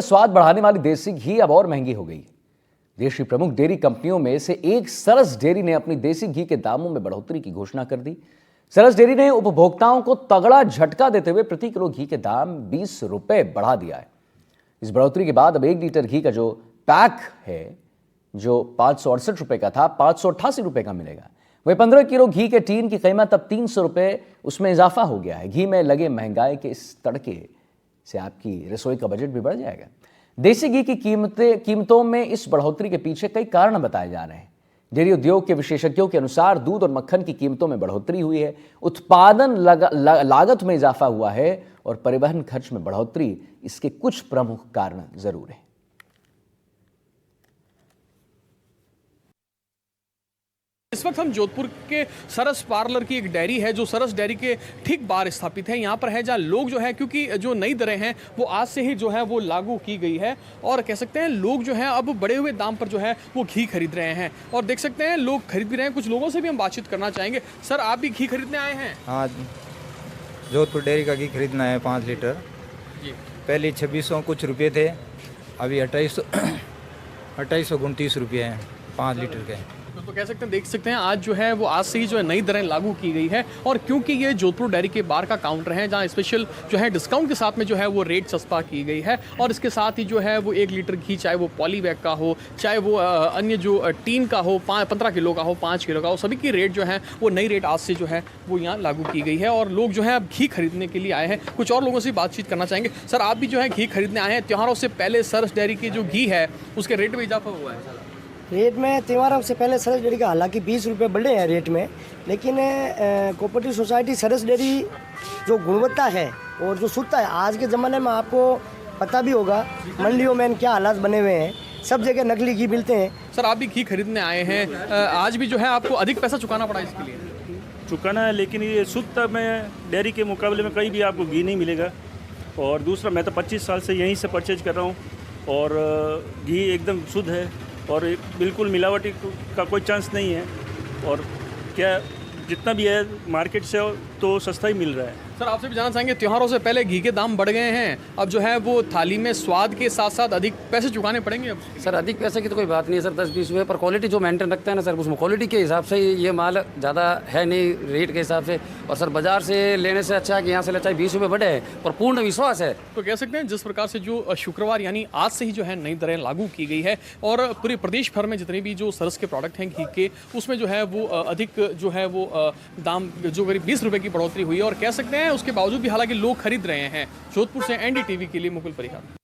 स्वाद बढ़ाने वाली देसी घी अब और महंगी हो गई है। देश की प्रमुख डेयरी कंपनियों में से एक सरस डेयरी ने अपनी देसी घी के दामों में बढ़ोतरी की घोषणा कर दी। सरस डेयरी ने उपभोक्ताओं को तगड़ा झटका देते हुए प्रति किलो घी के दाम 20 रुपए बढ़ा दिया है। इस बढ़ोतरी के बाद अब 1 लीटर घी का जो पैक है, जो 568 रुपए का था, 588 रुपए का मिलेगा। वही 15 किलो घी के टीन की कीमत अब 300 रुपए उसमें इजाफा हो गया है। घी में लगे महंगाई के इस तड़के से आपकी रसोई का बजट भी बढ़ जाएगा। देसी घी की कीमतों में इस बढ़ोतरी के पीछे कई कारण बताए जा रहे हैं। डेयरी उद्योग के विशेषज्ञों के अनुसार दूध और मक्खन की कीमतों में बढ़ोतरी हुई है, उत्पादन लागत में इजाफा हुआ है और परिवहन खर्च में बढ़ोतरी इसके कुछ प्रमुख कारण जरूर हैं। इस वक्त हम जोधपुर के सरस पार्लर की एक डेयरी है जो सरस डेयरी के ठीक बाहर स्थापित है। यहाँ पर है जहाँ लोग जो है, क्योंकि जो नई दरें हैं वो आज से ही जो है वो लागू की गई है और कह सकते हैं लोग जो हैं अब बढ़े हुए दाम पर जो है वो घी खरीद रहे हैं और देख सकते हैं लोग खरीद भी रहे हैं। कुछ लोगों से भी हम बातचीत करना चाहेंगे। सर, आप भी घी खरीदने आए हैं? हाँ, जोधपुर डेयरी का घी खरीदना है 5 लीटर जी। पहले 2600 कुछ रुपये थे, अभी 2829 रुपये हैं 5 लीटर के। तो कह सकते हैं, देख सकते हैं आज जो है वो आज से ही जो है नई दरें लागू की गई है और क्योंकि ये जोधपुर डेयरी के बाहर का काउंटर है जहां स्पेशल जो है डिस्काउंट के साथ में जो है वो रेट सस्ता की गई है और इसके साथ ही जो है वो 1 लीटर घी, चाहे वो पॉली बैग का हो, चाहे वो अन्य जो टीन का हो, 15 किलो का हो, 5 किलो का हो, सभी की रेट जो है वो नई रेट आज से जो है वो यहाँ लागू की गई है और लोग जो है अब घी खरीदने के लिए आए हैं। कुछ और लोगों से बातचीत करना चाहेंगे। सर, आप भी जो है घी खरीदने आए हैं। त्योहारों से पहले सरस डेयरी की जो घी है उसके रेट में इजाफा हुआ है। रेट में त्योहारों से पहले सरस डेयरी का हालांकि 20 रुपये बढ़े हैं रेट में, लेकिन कोऑपरेटिव सोसाइटी सरस डेयरी जो गुणवत्ता है और जो शुद्धता है, आज के ज़माने में आपको पता भी होगा मंडियों में क्या हालात बने हुए हैं, सब जगह नकली घी मिलते हैं। सर, आप भी घी खरीदने आए हैं, आज भी जो है आपको अधिक पैसा चुकाना पड़ा इसके लिए? चुकाना है, लेकिन ये शुद्धता में डेयरी के मुकाबले में कहीं भी आपको घी नहीं मिलेगा। और दूसरा, मैं तो 25 साल से यहीं से परचेज कर रहा हूँ और घी एकदम शुद्ध है और बिल्कुल मिलावटी का कोई चांस नहीं है और क्या जितना भी है मार्केट से तो सस्ता ही मिल रहा है। सर, आपसे भी जानना चाहेंगे, त्योहारों से पहले घी के दाम बढ़ गए हैं, अब जो है वो थाली में स्वाद के साथ साथ अधिक पैसे चुकाने पड़ेंगे अब? सर, अधिक पैसे की तो कोई बात नहीं है सर, 10-20 रुपये पर क्वालिटी जो मेंटेन रखता है ना सर, उसमें क्वालिटी के हिसाब से ये माल ज़्यादा है नहीं रेट के हिसाब से। और सर, बाजार से लेने से अच्छा है कि यहाँ से चाहे 20 रुपये बढ़े हैं पर पूर्ण विश्वास है। तो कह सकते हैं जिस प्रकार से जो शुक्रवार यानी आज से ही जो है नई दरें लागू की गई है और पूरे प्रदेश भर में जितने भी जो सरस के प्रोडक्ट हैं घी के, उसमें जो है वो अधिक जो है वो दाम जो करीब 20 रुपये की बढ़ोतरी हुई है और कह सकते हैं उसके बावजूद भी हालांकि लोग खरीद रहे हैं। जोधपुर से NDTV के लिए मुकुल परिहार।